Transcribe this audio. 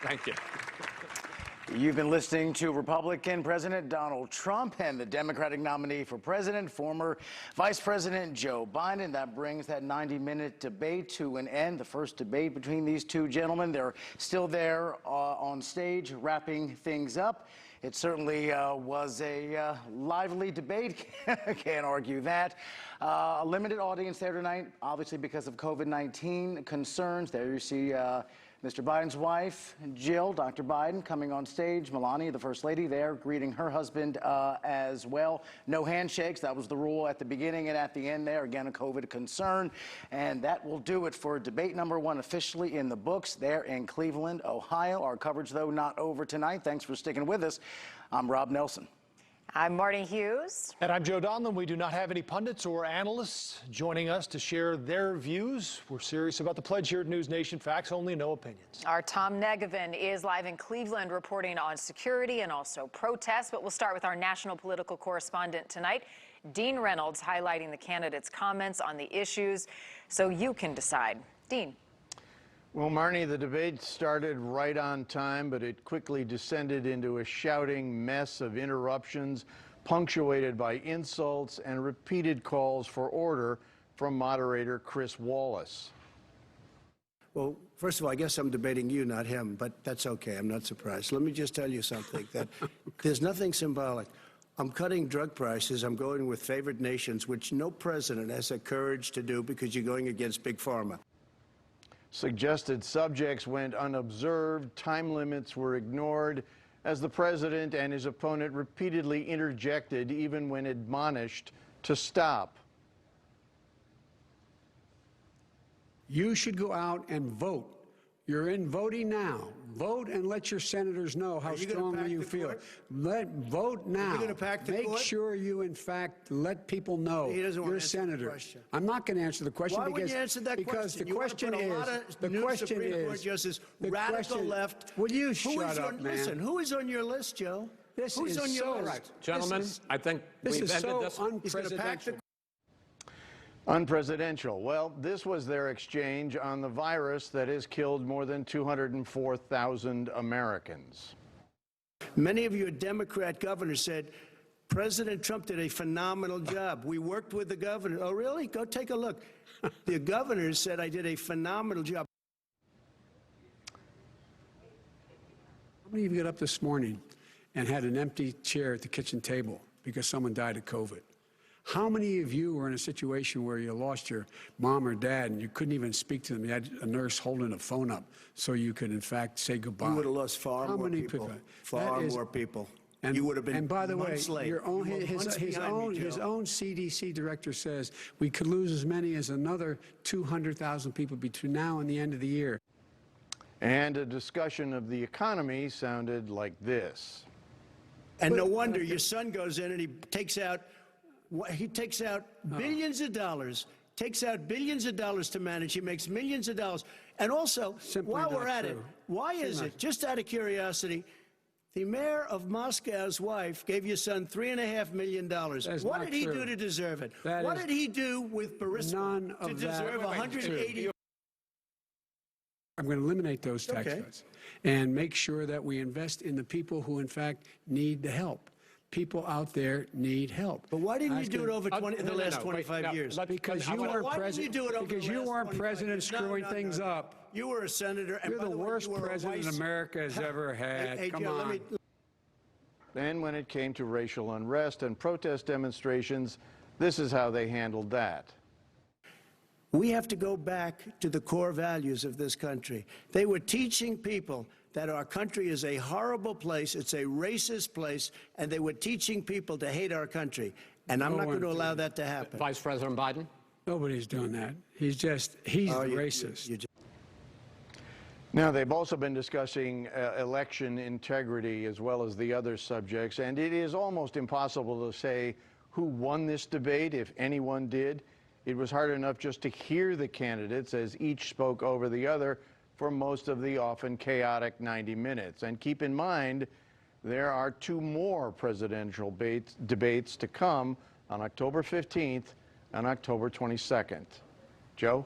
Thank you. You've been listening to Republican President Donald Trump and the Democratic nominee for president, former Vice President Joe Biden. That brings that 90-minute debate to an end. The first debate between these two gentlemen. They're still there on stage wrapping things up. It certainly was a lively debate. Can't argue that. A limited audience there tonight, obviously because of COVID-19 concerns. There you see Mr. Biden's wife, Jill, Dr. Biden, coming on stage. Melania, the First Lady, there greeting her husband as well. No handshakes. That was the rule at the beginning and at the end there. Again, a COVID concern. And that will do it for debate number one officially in the books there in Cleveland, Ohio. Our coverage, though, not over tonight. Thanks for sticking with us. I'm Rob Nelson. I'm Marty Hughes. And I'm Joe Donlan. We do not have any pundits or analysts joining us to share their views. We're serious about the pledge here at News Nation. Facts only, no opinions. Our Tom Negevin is live in Cleveland reporting on security and also protests. But we'll start with our national political correspondent tonight, Dean Reynolds, highlighting the candidates' comments on the issues so you can decide. Dean. Well, Marnie, the debate started right on time, but it quickly descended into a shouting mess of interruptions, punctuated by insults and repeated calls for order from moderator Chris Wallace. Well, first of all, I guess I'm debating you, not him, but that's okay. I'm not surprised. Let me just tell you something, that there's nothing symbolic. I'm cutting drug prices. I'm going with favored nations, which no president has the courage to do because you're going against Big Pharma. Suggested subjects went unobserved, time limits were ignored, as the president and his opponent repeatedly interjected even when admonished to stop. You should go out and vote. You're in voting now. Vote and let your senators know how strongly you feel. Vote now. Make sure you, in fact, let people know you're a senator. I'm not going to answer the question. Why wouldn't you answer that question? The question is, radical left. Will you shut up, man? Listen, who is on your list, Joe? Who's on your list? Gentlemen, I think this is so unprecedented. Unpresidential. Well, this was their exchange on the virus that has killed more than 204,000 Americans. Many of your Democrat governors said, President Trump did a phenomenal job. We worked with the governor. Oh, really? Go take a look. The governors said I did a phenomenal job. How many of you got up this morning and had an empty chair at the kitchen table because someone died of COVID? How many of you were in a situation where you lost your mom or dad and you couldn't even speak to them? You had a nurse holding a phone up so you could, in fact, say goodbye. You would have lost far more people. Far more people. And you would have been. And by the way, his own CDC director says we could lose as many as another 200,000 people between now and the end of the year. And a discussion of the economy sounded like this. And no wonder your son goes in and he takes out billions of dollars, to manage. He makes millions of dollars. And also, while we're at it, why is it, just out of curiosity, the mayor of Moscow's wife gave your son $3.5 million. What did he do to deserve it? What did he do with Burisma to deserve 180? I'm going to eliminate those tax cuts and make sure that we invest in the people who, in fact, need the help. People out there need help. But why didn't you do it over the last 25 years? Because you weren't president. Because you weren't president screwing things up. You were a senator. And you're the worst president America has ever had. Come on. And when it came to racial unrest and protest demonstrations, this is how they handled that. We have to go back to the core values of this country. They were teaching people that our country is a horrible place, it's a racist place, and they were teaching people to hate our country. And I'm not going to allow that to happen. Vice President Biden? Nobody's doing that. He's racist. Now, they've also been discussing election integrity as well as the other subjects, and it is almost impossible to say who won this debate, if anyone did. It was hard enough just to hear the candidates as each spoke over the other for most of the often chaotic 90 minutes. And keep in mind, there are 2 more presidential debates to come on October 15th and October 22nd. Joe?